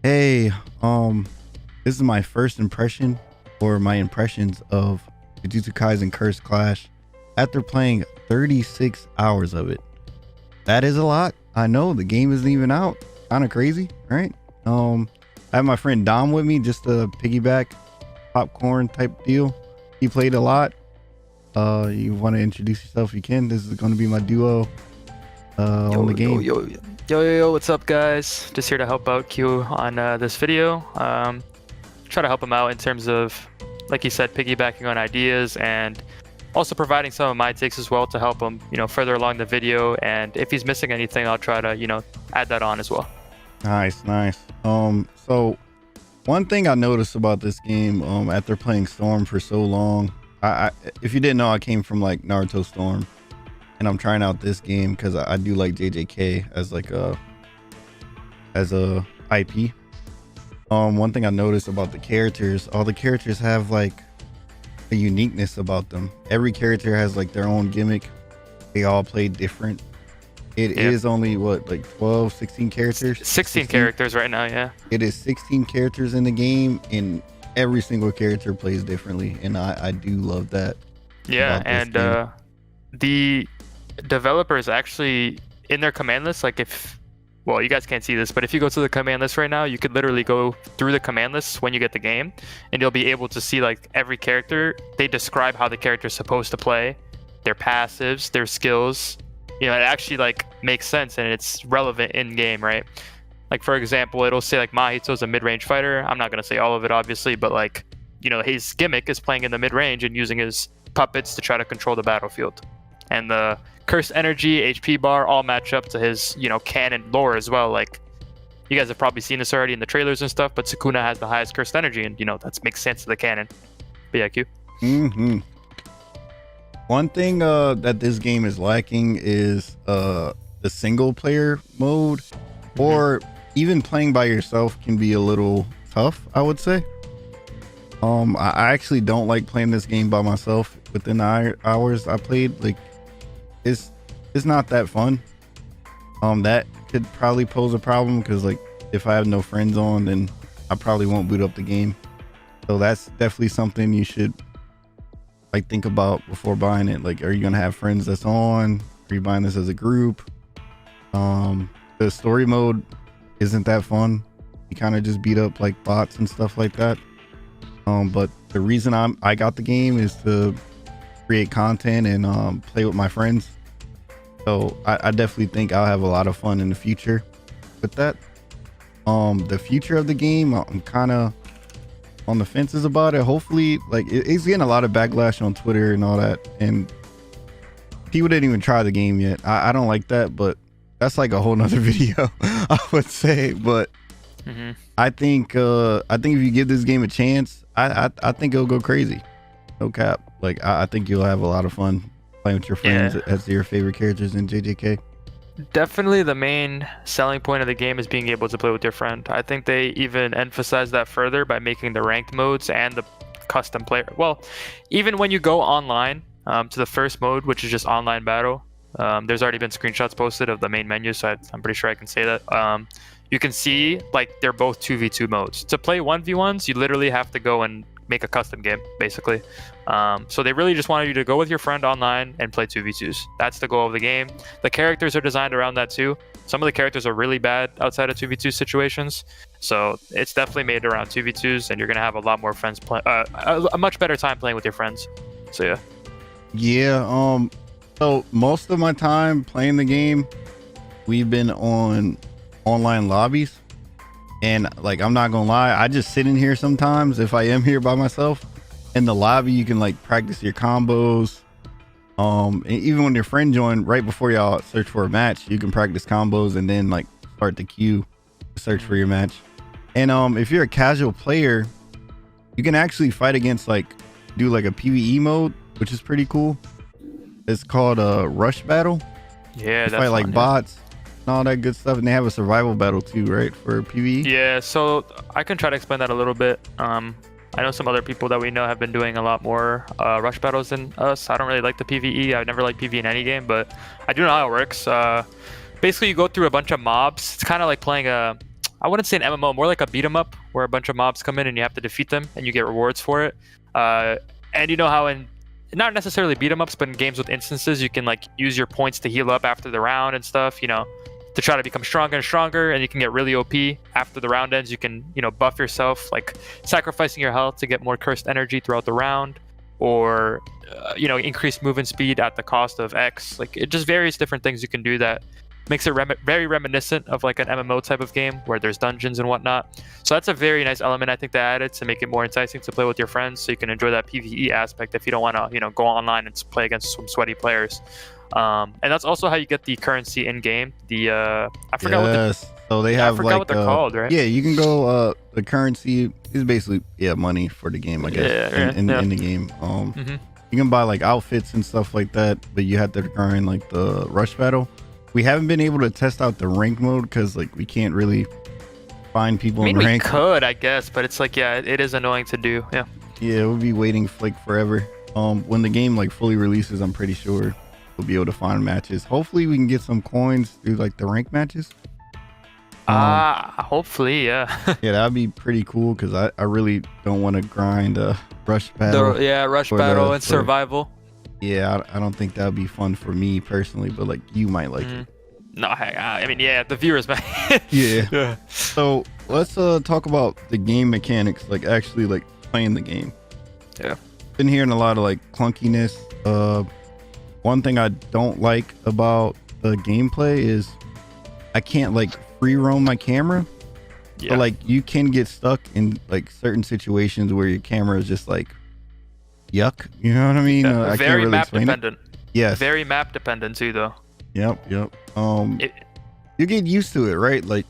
Hey, this is my first impression or my impressions of Jujutsu Kaisen Cursed Clash after playing 36 hours of it. That is a lot. I know the game isn't even out. Kind of crazy, right? I have my friend Dom with me just to piggyback popcorn type deal. He played a lot. You want to introduce yourself? You can. This is going to be my duo on the game. Yo, what's up, guys? Just here to help out Q on this video. Try to help him out in terms of, like he said, piggybacking on ideas and also providing some of my takes as well to help him, further along the video. And if he's missing anything, I'll try to, add that on as well. Nice. So one thing I noticed about this game, after playing Storm for so long, I if you didn't know, I came from like Naruto Storm. And I'm trying out this game because I do like JJK as like a IP. One thing I noticed about the characters, all the characters have like a uniqueness about them. Every character has like their own gimmick. They all play different. It is only what, like 12, 16 characters? 16 characters right now, yeah. It is 16 characters in the game, and every single character plays differently, and I do love that. Yeah, and the developers actually in their command list, like well, you guys can't see this, but if you go to the command list right now, you could literally go through the command list when you get the game, and you'll be able to see like every character. They describe how the character is supposed to play, their passives, their skills. It actually like makes sense and it's relevant in game, right? Like for example, it'll say like Mahito's a mid-range fighter. I'm not gonna say all of it obviously, but like his gimmick is playing in the mid-range and using his puppets to try to control the battlefield. And the cursed energy, HP bar all match up to his canon lore as well. Like you guys have probably seen this already in the trailers and stuff, but Sukuna has the highest cursed energy, and that makes sense to the canon. But yeah, Q. One thing that this game is lacking is the single player mode, or even playing by yourself can be a little tough, I would say. I actually don't like playing this game by myself. Within the hours I played, like it's not that fun. That could probably pose a problem because like if I have no friends on, then I probably won't boot up the game. So that's definitely something you should like think about before buying it. Like, are you gonna have friends that's on? Are you buying this as a group? The story mode isn't that fun. You kind of just beat up like bots and stuff like that. But the reason I got the game is to create content and play with my friends. So I definitely think I'll have a lot of fun in the future with that. The future of the game, I'm kind of on the fences about it. Hopefully, like it's getting a lot of backlash on Twitter and all that, and people didn't even try the game yet. I don't like that, but that's like a whole nother video, I would say. But I think if you give this game a chance, I think it'll go crazy. No cap. Like I think you'll have a lot of fun playing with your friends as your favorite characters in JJK. Definitely the main selling point of the game is being able to play with your friend. I think they even emphasize that further by making the ranked modes and the custom player. Well, even when you go online to the first mode, which is just online battle, there's already been screenshots posted of the main menu, so I'm pretty sure I can say that. You can see like they're both 2v2 modes. To play 1v1s, you literally have to go and make a custom game, basically. So they really just wanted you to go with your friend online and play 2v2s. That's the goal of the game. The characters are designed around that too. Some of the characters are really bad outside of 2v2 situations, so it's definitely made around 2v2s, and you're gonna have a lot more friends play, a much better time playing with your friends. So yeah. So most of my time playing the game, we've been on online lobbies. And like, I'm not gonna lie, I just sit in here sometimes if I am here by myself. In the lobby, you can like practice your combos. And even when your friend join, right before y'all search for a match, you can practice combos and then like start the queue to search for your match. And if you're a casual player, you can actually fight against do like a PvE mode, which is pretty cool. It's called a rush battle. Yeah, you fight like bots and all that good stuff, and they have a survival battle too, right, for PvE? Yeah, so I can try to explain that a little bit. I know some other people that we know have been doing a lot more rush battles than us. I don't really like the PvE. I've never liked PvE in any game, but I do know how it works. Basically, you go through a bunch of mobs. It's kind of like playing a I wouldn't say an MMO, more like a beat 'em up where a bunch of mobs come in and you have to defeat them and you get rewards for it. And you know how in not necessarily beat 'em ups, but in games with instances, you can like use your points to heal up after the round and stuff, you know, to try to become stronger and stronger, and you can get really OP after the round ends. You can, you know, buff yourself, like sacrificing your health to get more cursed energy throughout the round, or you know, increase movement speed at the cost of X. Like it just various different things you can do that makes it very reminiscent of like an MMO type of game where there's dungeons and whatnot. So that's a very nice element I think they added to make it more enticing to play with your friends, so you can enjoy that PvE aspect if you don't want to, you know, go online and play against some sweaty players. And that's also how you get the currency in game. The I forgot so they have I forgot what they're called, right? Yeah, you can go. The currency is basically money for the game, I guess. In the game, you can buy like outfits and stuff like that, but you have to grind like the rush battle. We haven't been able to test out the rank mode because like we can't really find people in rank. We could, I guess, but it's like it is annoying to do. Yeah, we'll be waiting like forever. When the game like fully releases, I'm pretty sure we'll be able to find matches. Hopefully we can get some coins through like the rank matches. Hopefully, yeah. Yeah, that'd be pretty cool because I really don't want to grind a rush battle. Rush battle and survival. Yeah, I don't think that would be fun for me personally, but like you might like it. No, I mean, the viewers might. Yeah. So let's talk about the game mechanics, like actually like playing the game. Yeah. Been hearing a lot of like clunkiness. One thing I don't like about the gameplay is I can't like free roam my camera. Yeah. So like you can get stuck in like certain situations where your camera is just like yuck, you know what I mean? I very can't really map explain dependent. It. Yes. Very map dependent too, though. Yep. You get used to it, right? Like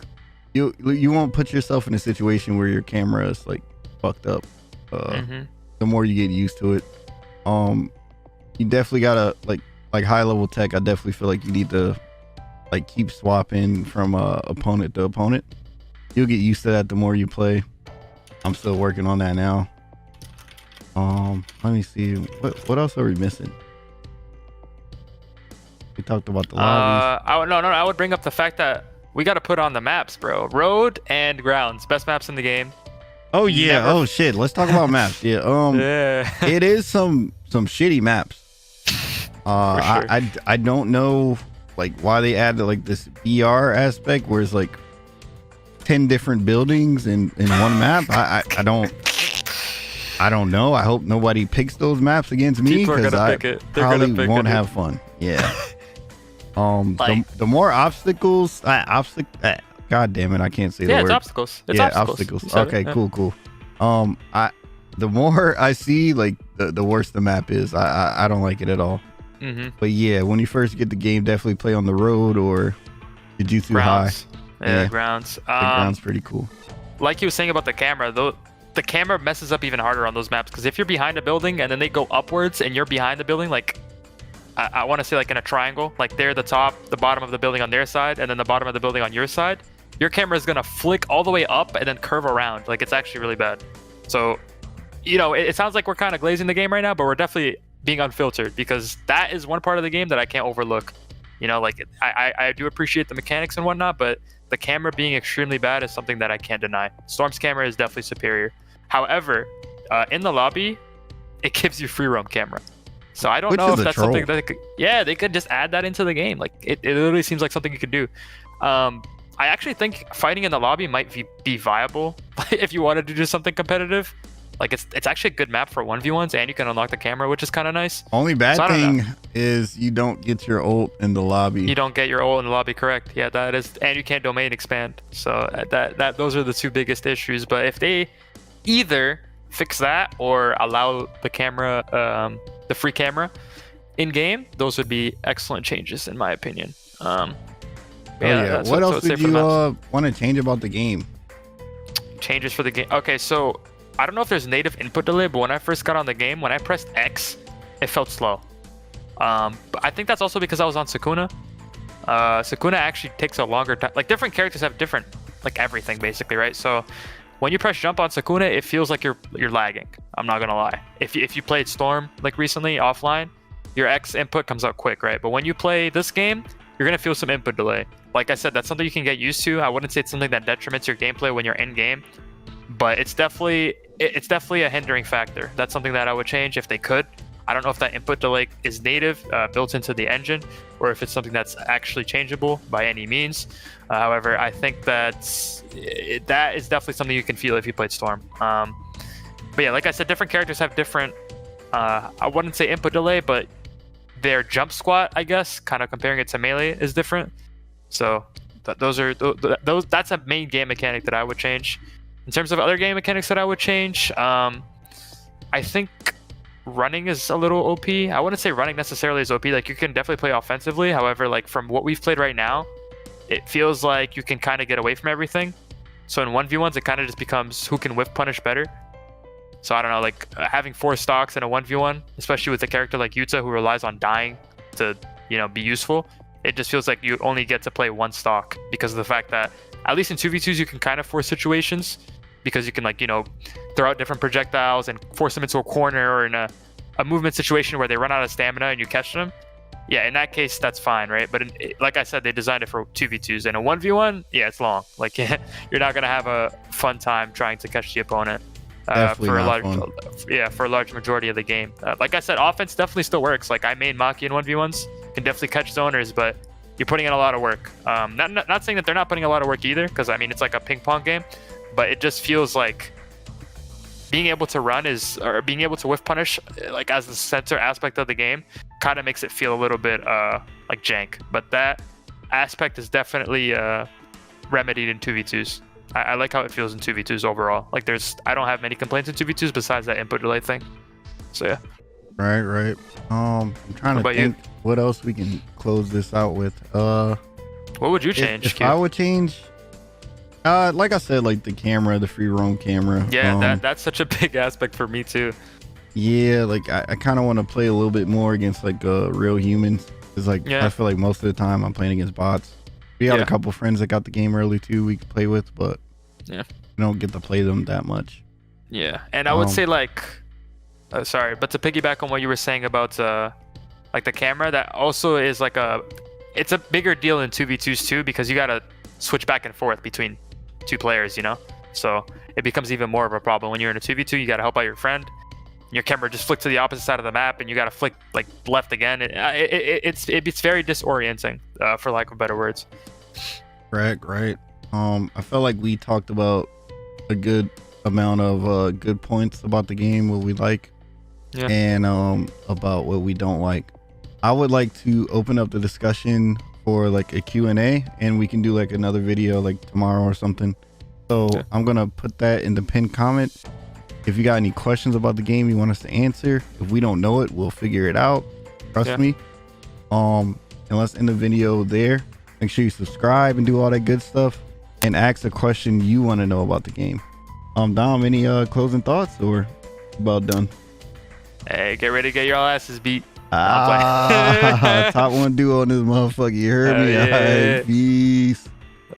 you won't put yourself in a situation where your camera is like fucked up. The more you get used to it, you definitely gotta like high level tech. I definitely feel like you need to like keep swapping from opponent to opponent. You'll get used to that the more you play. I'm still working on that now. Let me see. What else are we missing? We talked about the lobbies. I would bring up the fact that we got to put on the maps, bro. Road and grounds, best maps in the game. Oh yeah. Oh shit. Let's talk about maps. Yeah. It is some shitty maps. Sure. I don't know like why they added like this BR aspect where it's like 10 different buildings in one map. I don't know. I hope nobody picks those maps against me because I probably won't have fun. Yeah. The more obstacles, God damn it, I can't say the word. It's obstacles. It's obstacles. Okay, cool. The more I see, like the worse the map is. I don't like it at all. But yeah, when you first get the game, definitely play on the road or Jujutsu High. Yeah, grounds. The ground's pretty cool. Like you were saying about the camera, though. The camera messes up even harder on those maps because if you're behind a building and then they go upwards and you're behind the building, like I want to say like in a triangle, like they're the top, the bottom of the building on their side, and then the bottom of the building on your side, your camera is gonna flick all the way up and then curve around. Like it's actually really bad. So, you know, it sounds like we're kind of glazing the game right now, but we're definitely being unfiltered because that is one part of the game that I can't overlook. You know, like I do appreciate the mechanics and whatnot, but the camera being extremely bad is something that I can't deny. Storm's camera is definitely superior. However, in the lobby, it gives you free roam camera. So I don't know if that's something that they could just add that into the game. Like it literally seems like something you could do. I actually think fighting in the lobby might be viable if you wanted to do something competitive. Like it's actually a good map for 1v1s and you can unlock the camera, which is kind of nice. Only bad thing is you don't get your ult in the lobby. You don't get your ult in the lobby, correct? Yeah, that is, and you can't domain expand. So those are the two biggest issues. But if they either fix that or allow the camera, the free camera in game, those would be excellent changes in my opinion. What else did you want to change about the game? Changes for the game. Okay, so I don't know if there's native input delay, but when I first got on the game, when I pressed X, it felt slow. But I think that's also because I was on Sukuna. Sukuna actually takes a longer time. Like different characters have different, like everything basically, right? So when you press jump on Sukuna, it feels like you're lagging. I'm not gonna lie. If you played Storm like recently offline, your X input comes out quick, right? But when you play this game, you're gonna feel some input delay. Like I said, that's something you can get used to. I wouldn't say it's something that detriments your gameplay when you're in game, but it's definitely a hindering factor. That's something that I would change if they could. I don't know if that input delay is native, built into the engine, or if it's something that's actually changeable by any means. However, I think that is definitely something you can feel if you played Storm. But yeah, like I said, different characters have different, I wouldn't say input delay, but their jump squat, I guess, kind of comparing it to melee, is different. So that's a main game mechanic that I would change. In terms of other game mechanics that I would change, I think running is a little OP. I wouldn't say running necessarily is OP. Like, you can definitely play offensively. However, like, from what we've played right now, it feels like you can kind of get away from everything. So in 1v1s, it kind of just becomes who can whiff punish better. So I don't know, like, having 4 stocks in a 1v1, especially with a character like Yuta who relies on dying to, you know, be useful, it just feels like you only get to play 1 stock because of the fact that, at least in 2v2s, you can kind of force situations because you can, like, you know, throw out different projectiles and force them into a corner or in a movement situation where they run out of stamina and you catch them. Yeah, in that case, that's fine, right? But like I said, they designed it for 2v2s. And a 1v1, yeah, it's long. Like, you're not going to have a fun time trying to catch the opponent. For a large majority of the game. Like I said, offense definitely still works. Like, I main Maki in 1v1s, can definitely catch zoners, but you're putting in a lot of work. Not saying that they're not putting a lot of work either, because I mean, it's like a ping pong game, but it just feels like being able to run or being able to whiff punish, like, as the center aspect of the game, kind of makes it feel a little bit like jank. But that aspect is definitely remedied in 2v2s. I like how it feels in 2v2s overall. Like, I don't have many complaints in 2v2s besides that input delay thing. So yeah. Right. I'm trying to think what else we can close this out with. What would you change? If I would change, like I said, like the camera, the free roam camera. Yeah, that's such a big aspect for me too. Yeah, like I kind of want to play a little bit more against like real humans. Cause like I feel like most of the time I'm playing against bots. We had a couple friends that got the game early too, we could play with, but we don't get to play them that much. Yeah, and I would say, like, sorry, but to piggyback on what you were saying about like the camera, that also is like it's a bigger deal in 2v2s too, because you gotta switch back and forth between 2 players, you know? So it becomes even more of a problem when you're in a 2v2. You gotta help out your friend. Your camera just flicked to the opposite side of the map, and you gotta flick like left again. It's very disorienting, for lack of better words. Right. I felt like we talked about a good amount of good points about the game, what we like, and about what we don't like. I would like to open up the discussion for like a Q&A, and we can do like another video like tomorrow or something. So I'm gonna put that in the pinned comment. If you got any questions about the game you want us to answer, if we don't know it, we'll figure it out. Trust me. And let's end the video there. Make sure you subscribe and do all that good stuff, and ask a question you want to know about the game. Dom, any closing thoughts, or about done? Hey, get ready to get your asses beat. Top 1 duo on this motherfucker. You heard me? Yeah. All right, peace.